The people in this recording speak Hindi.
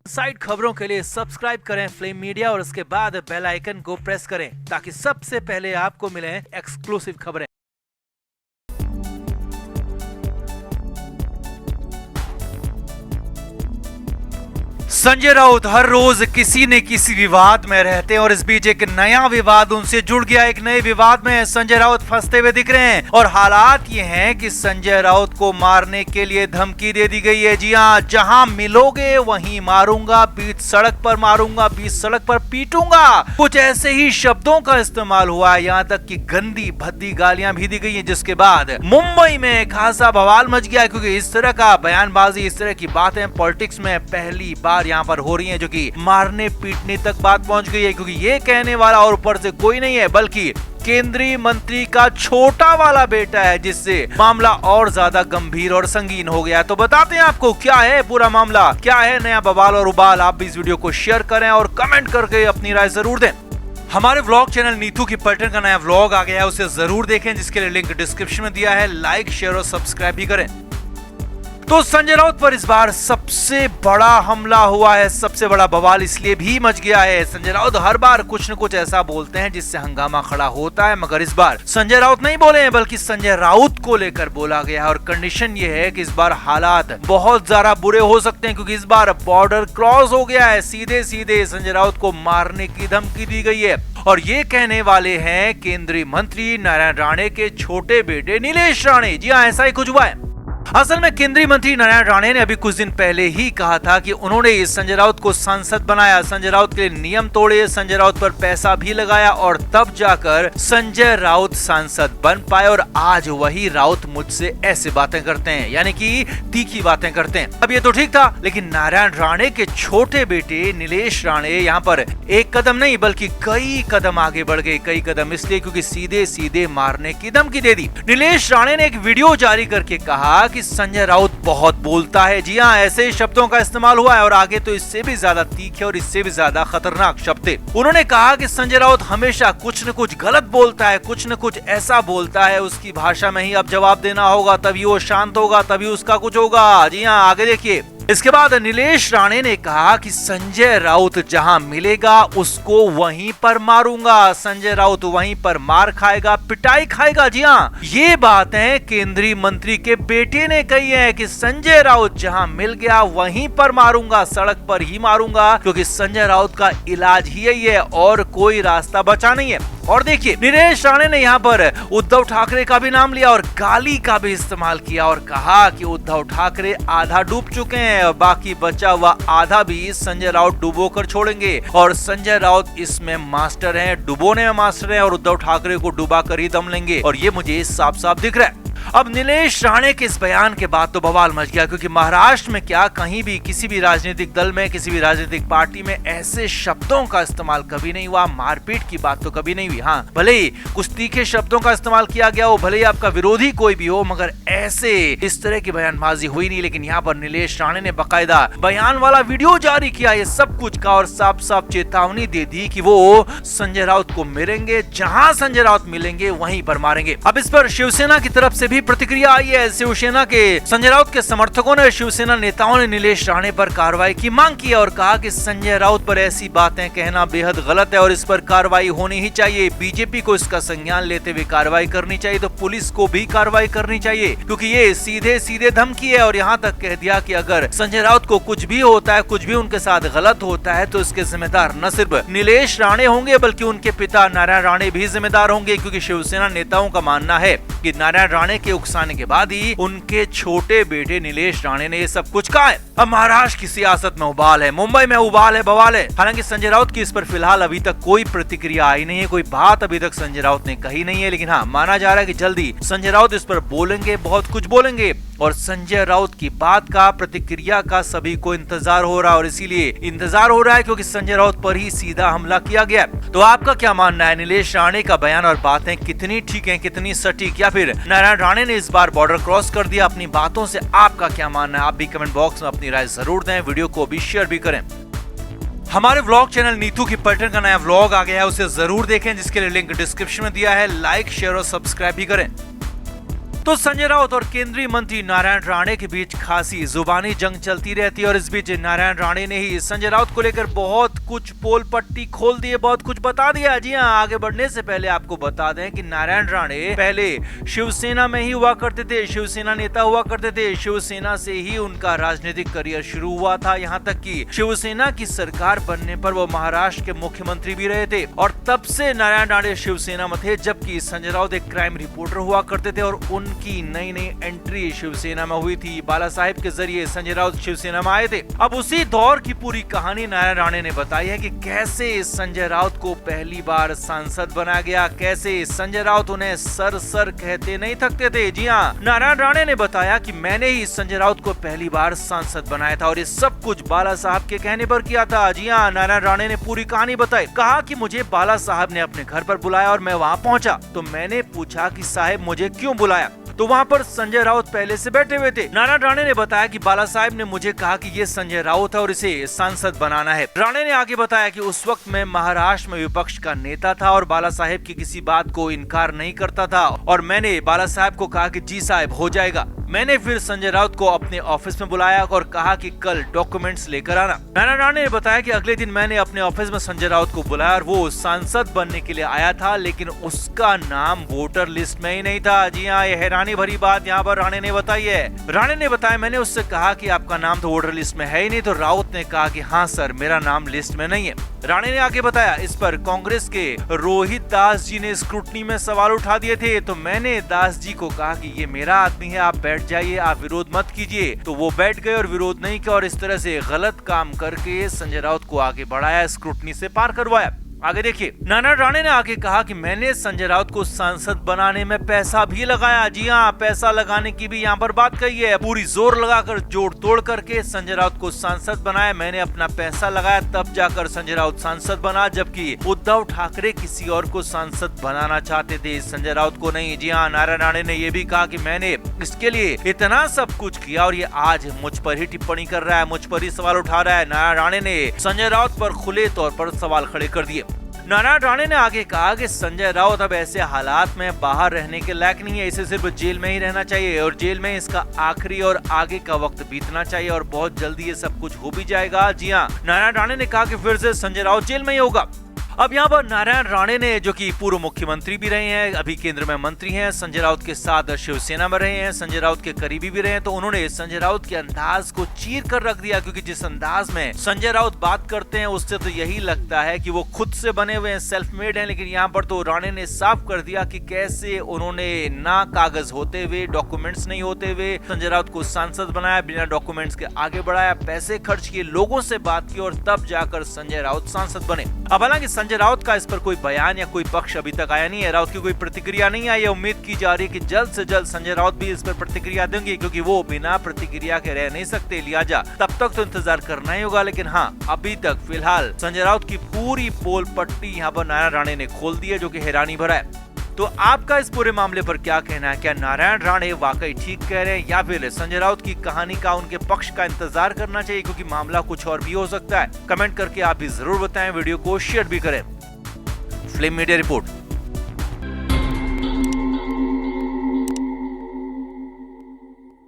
साइड खबरों के लिए सब्सक्राइब करें फ्लेम मीडिया और उसके बाद बेल आइकन को प्रेस करें ताकि सबसे पहले आपको मिले एक्सक्लूसिव खबरें। संजय राउत हर रोज किसी न किसी विवाद में रहते हैं और इस बीच एक नया विवाद उनसे जुड़ गया। एक नए विवाद में संजय राउत फंसते हुए दिख रहे हैं और हालात ये हैं कि संजय राउत को मारने के लिए धमकी दे दी गई है। जी हां, जहां मिलोगे वहीं मारूंगा, बीच सड़क पर मारूंगा, बीच सड़क पर पीटूंगा, कुछ ऐसे ही शब्दों का इस्तेमाल हुआ है। यहाँ तक कि गंदी भद्दी गालियां भी दी गई है, जिसके बाद मुंबई में खासा बवाल मच गया क्योंकि इस तरह का बयानबाजी, इस तरह की बातें पॉलिटिक्स में पहली बार यहाँ पर हो रही हैं, जो कि मारने पीटने तक बात पहुंच गई है। क्योंकि ये कहने वाला और ऊपर से कोई नहीं है बल्कि केंद्रीय मंत्री का छोटा वाला बेटा है, जिससे मामला और ज्यादा गंभीर और संगीन हो गया। तो बताते हैं आपको क्या है पूरा मामला, क्या है नया बवाल और उबाल। आप भी इस वीडियो को शेयर करें और कमेंट करके अपनी राय जरूर दें। हमारे व्लॉग चैनल नीतू की पलटन का नया व्लॉग आ गया है, उसे जरूर देखें, जिसके लिए लिंक डिस्क्रिप्शन में दिया है। लाइक, शेयर और सब्सक्राइब भी करें। तो संजय राउत पर इस बार सबसे बड़ा हमला हुआ है, सबसे बड़ा बवाल इसलिए भी मच गया है। संजय राउत हर बार कुछ न कुछ ऐसा बोलते हैं जिससे हंगामा खड़ा होता है, मगर इस बार संजय राउत नहीं बोले हैं बल्कि संजय राउत को लेकर बोला गया है। और कंडीशन ये है कि इस बार हालात बहुत ज्यादा बुरे हो सकते हैं क्योंकि इस बार बॉर्डर क्रॉस हो गया है। सीधे सीधे संजय राउत को मारने की धमकी दी गई है और ये कहने वाले हैं केंद्रीय मंत्री नारायण राणे के छोटे बेटे नीलेश राणे। जी हाँ, ऐसा ही कुछ हुआ है। असल में केंद्रीय मंत्री नारायण राणे ने अभी कुछ दिन पहले ही कहा था कि उन्होंने इस संजय राउत को सांसद बनाया, संजय राउत के लिए नियम तोड़े, संजय राउत पर पैसा भी लगाया और तब जाकर संजय राउत सांसद बन पाए। और आज वही राउत मुझसे ऐसे बातें करते हैं, यानी कि तीखी बातें करते हैं। अब ये तो ठीक था, लेकिन नारायण राणे के छोटे बेटे नीलेश राणे यहाँ पर एक कदम नहीं बल्कि कई कदम आगे बढ़ गए। कई कदम इसलिए क्योंकि सीधे सीधे मारने की धमकी दे दी। नीलेश राणे ने एक वीडियो जारी करके कहा कि संजय राउत बहुत बोलता है। जी हां, ऐसे ही शब्दों का इस्तेमाल हुआ है और आगे तो इससे भी ज्यादा तीखे और इससे भी ज्यादा खतरनाक शब्द थे। उन्होंने कहा कि संजय राउत हमेशा कुछ न कुछ गलत बोलता है, कुछ न कुछ ऐसा बोलता है, उसकी भाषा में ही अब जवाब देना होगा, तभी वो शांत होगा, तभी उसका कुछ होगा। जी हां, आगे देखिए। इसके बाद नीलेश राणे ने कहा कि संजय राउत जहां मिलेगा उसको वहीं पर मारूंगा, संजय राउत वहीं पर मार खाएगा, पिटाई खाएगा। जी हां, ये बातें केंद्रीय मंत्री के बेटे ने कही है कि संजय राउत जहां मिल गया वहीं पर मारूंगा, सड़क पर ही मारूंगा, क्योंकि संजय राउत का इलाज ही यही है और कोई रास्ता बचा नहीं है। और देखिए, नीलेश राणे ने यहाँ पर उद्धव ठाकरे का भी नाम लिया और गाली का भी इस्तेमाल किया और कहा कि उद्धव ठाकरे आधा डूब चुके हैं और बाकी बचा हुआ आधा भी संजय राउत डुबो कर छोड़ेंगे और संजय राउत इसमें मास्टर हैं, डुबोने में मास्टर हैं और उद्धव ठाकरे को डुबा कर ही दम लेंगे। और ये मुझे साफ साफ दिख रहा है। अब नीलेश राणे के इस बयान के बाद तो बवाल मच गया क्योंकि महाराष्ट्र में क्या, कहीं भी किसी भी राजनीतिक दल में, किसी भी राजनीतिक पार्टी में ऐसे शब्दों का इस्तेमाल कभी नहीं हुआ। मारपीट की बात तो कभी नहीं हुई। हाँ, भले ही कुछ तीखे शब्दों का इस्तेमाल किया गया हो, भले ही आपका विरोधी कोई भी हो, मगर ऐसे इस तरह की बयानबाजी हुई नहीं। लेकिन यहाँ पर नीलेश राणे ने बाकायदा बयान वाला वीडियो जारी किया ये सब कुछ का और साफ साफ चेतावनी दे दी कि वो संजय राउत को मिलेंगे, जहां संजय राउत मिलेंगे वहीं पर मारेंगे। अब इस पर शिवसेना की तरफ से भी प्रतिक्रिया आई है। शिवसेना के संजय राउत के समर्थकों ने, शिवसेना नेताओं ने नीलेश राणे पर कार्रवाई की मांग की और कहा कि संजय राउत पर ऐसी बातें कहना बेहद गलत है और इस पर कार्रवाई होनी ही चाहिए। बीजेपी को इसका संज्ञान लेते हुए कार्रवाई करनी चाहिए, तो पुलिस को भी कार्रवाई करनी चाहिए क्योंकि ये सीधे सीधे धमकी है। और यहाँ तक कह दिया कि अगर संजय राउत को कुछ भी होता है, कुछ भी उनके साथ गलत होता है, तो इसके जिम्मेदार न सिर्फ नीलेश राणे होंगे बल्कि उनके पिता नारायण राणे भी जिम्मेदार होंगे। क्योंकि शिवसेना नेताओं का मानना है कि नारायण राणे के उकसाने के बाद ही उनके छोटे बेटे नीलेश राणे ने ये सब कुछ कहा है। अब महाराष्ट्र की सियासत में उबाल है, मुंबई में उबाल है, बवाल है। हालांकि संजय राउत की इस पर फिलहाल अभी तक कोई प्रतिक्रिया आई नहीं है, कोई बात अभी तक संजय राउत ने कही नहीं है। लेकिन हाँ, माना जा रहा है कि जल्दी संजय राउत इस पर बोलेंगे, बहुत कुछ बोलेंगे और संजय राउत की बात का, प्रतिक्रिया का सभी को इंतजार हो रहा है। और इसीलिए इंतजार हो रहा है क्योंकि संजय राउत पर ही सीधा हमला किया गया। तो आपका क्या मानना है, नीलेश राणे का बयान और बातें कितनी ठीक है, कितनी सटीक, या फिर नारायण राणे ने इस बार बॉर्डर क्रॉस कर दिया अपनी बातों से? आपका क्या मानना है? आप भी कमेंट बॉक्स में अपनी राय जरूर दें, वीडियो को भी शेयर भी करें। हमारे व्लॉग चैनल नीतू की पलटन का नया व्लॉग आ गया है, उसे जरूर देखें, जिसके लिए लिंक डिस्क्रिप्शन में दिया है। लाइक, शेयर और सब्सक्राइब भी करें। तो संजय राउत और केंद्रीय मंत्री नारायण राणे के बीच खासी जुबानी जंग चलती रहती है और इस बीच नारायण राणे ने ही संजय राउत को लेकर बहुत कुछ पोल पट्टी खोल दी है, बहुत कुछ बता दिया। जी हाँ, आगे बढ़ने से पहले आपको बता दें कि नारायण राणे पहले शिवसेना में ही हुआ करते थे, शिवसेना नेता हुआ करते थे। शिवसेना से ही उनका राजनीतिक करियर शुरू हुआ था, यहाँ तक कि शिवसेना की सरकार बनने पर वो महाराष्ट्र के मुख्यमंत्री भी रहे थे और तब से नारायण राणे शिवसेना में थे, जबकि संजय राउत एक क्राइम रिपोर्टर हुआ करते थे और उनकी नई नई एंट्री शिवसेना में हुई थी। बाला साहेब के जरिए संजय राउत शिवसेना में आए थे। अब उसी दौर की पूरी कहानी नारायण राणे ने बताई है कि कैसे संजय राउत को पहली बार सांसद बनाया गया, कैसे संजय राउत उन्हें सर सर कहते नहीं थकते थे। जी हाँ, नारायण राणे ने बताया कि मैंने ही संजय राउत को पहली बार सांसद बनाया था और ये सब कुछ बाला साहब के कहने पर किया था। जी हाँ, नारायण राणे ने पूरी कहानी बताई। कहा कि मुझे बाला साहब ने अपने घर पर बुलाया और मैं वहाँ पहुँचा तो मैंने पूछा कि साहब मुझे क्यों बुलाया, तो वहाँ पर संजय राउत पहले से बैठे हुए थे। नारायण राणे ने बताया कि बाला साहब ने मुझे कहा कि ये संजय राउत है और इसे सांसद बनाना है। राणे ने आगे बताया कि उस वक्त मैं महाराष्ट्र में विपक्ष का नेता था और बाला साहब की किसी बात को इनकार नहीं करता था और मैंने बाला साहब को कहा कि जी साहब हो जाएगा। मैंने फिर संजय राउत को अपने ऑफिस में बुलाया और कहा कि कल डॉक्यूमेंट्स लेकर आना। नारायण राणे ने बताया कि अगले दिन मैंने अपने ऑफिस में संजय राउत को बुलाया और वो सांसद बनने के लिए आया था, लेकिन उसका नाम वोटर लिस्ट में ही नहीं था। जी हाँ, ये हैरानी भरी बात यहाँ पर राणे ने बताई है। राणे ने बताया मैंने उससे कहा कि आपका नाम तो वोटर लिस्ट में है ही नहीं, तो राउत ने कहा कि हाँ सर मेरा नाम लिस्ट में नहीं है। राणे ने आगे बताया इस पर कांग्रेस के रोहित दास जी ने स्क्रूटनी में सवाल उठा दिए थे, तो मैंने दास जी को कहा कि ये मेरा आदमी है, आप बैठ जाइए, आप विरोध मत कीजिए। तो वो बैठ गए और विरोध नहीं किया और इस तरह से गलत काम करके संजय राउत को आगे बढ़ाया, स्क्रूटनी से पार करवाया। आगे देखिए, नारायण राणे ने आगे कहा कि मैंने संजय राउत को सांसद बनाने में पैसा भी लगाया। जी हाँ, पैसा लगाने की भी यहाँ पर बात कही है। पूरी जोर लगाकर जोड़ तोड़ करके संजय राउत को सांसद बनाया। मैंने अपना पैसा लगाया तब जाकर संजय राउत सांसद बना, जबकि उद्धव ठाकरे किसी और को सांसद बनाना चाहते थे, संजय राउत को नहीं। जी हाँ, नारायण राणे ने यह भी कहा कि मैंने इसके लिए इतना सब कुछ किया और ये आज मुझ पर ही टिप्पणी कर रहा है, मुझ पर ही सवाल उठा रहा है। नारायण राणे ने संजय राउत पर खुले तौर पर सवाल खड़े कर दिए। नारायण राणे ने आगे कहा कि संजय राउत अब ऐसे हालात में बाहर रहने के लायक नहीं है, इसे सिर्फ जेल में ही रहना चाहिए और जेल में इसका आखिरी और आगे का वक्त बीतना चाहिए और बहुत जल्दी ये सब कुछ हो भी जाएगा। जी हाँ, नारायण राणे ने कहा कि फिर से संजय राउत जेल में ही होगा। अब यहाँ पर नारायण राणे ने, जो कि पूर्व मुख्यमंत्री भी रहे हैं, अभी केंद्र में मंत्री हैं, संजय राउत के साथ शिवसेना में रहे हैं, संजय राउत के करीबी भी रहे हैं, तो उन्होंने संजय राउत के अंदाज को चीर कर रख दिया, क्योंकि जिस अंदाज में संजय राउत बात करते हैं उससे तो यही लगता है कि वो खुद से बने हुए हैं, सेल्फ मेड हैं। लेकिन यहाँ पर तो राणे ने साफ कर दिया कि कैसे उन्होंने ना कागज होते हुए, डॉक्यूमेंट्स नहीं होते हुए संजय राउत को सांसद बनाया, बिना डॉक्यूमेंट्स के आगे बढ़ाया, पैसे खर्च किए, लोगों से बात की और तब जाकर संजय राउत सांसद बने। अब हालांकि संजय राउत का इस पर कोई बयान या कोई पक्ष अभी तक आया नहीं है, राउत की कोई प्रतिक्रिया नहीं आई है। उम्मीद की जा रही है कि जल्द से जल्द संजय राउत भी इस पर प्रतिक्रिया देंगे, क्योंकि वो बिना प्रतिक्रिया के रह नहीं सकते। लिहाजा तब तक तो इंतजार करना ही होगा। लेकिन हाँ, अभी तक फिलहाल संजय राउत की पूरी पोल पट्टी यहाँ पर नारायण राणे ने खोल दी है, जो कि हैरानी भरा है। तो आपका इस पूरे मामले पर क्या कहना है? क्या नारायण राणे वाकई ठीक कह रहे हैं या फिर संजय राउत की कहानी का, उनके पक्ष का इंतजार करना चाहिए, क्योंकि मामला कुछ और भी हो सकता है? कमेंट करके आप भी जरूर बताएं, वीडियो को शेयर भी करें। Flame media report.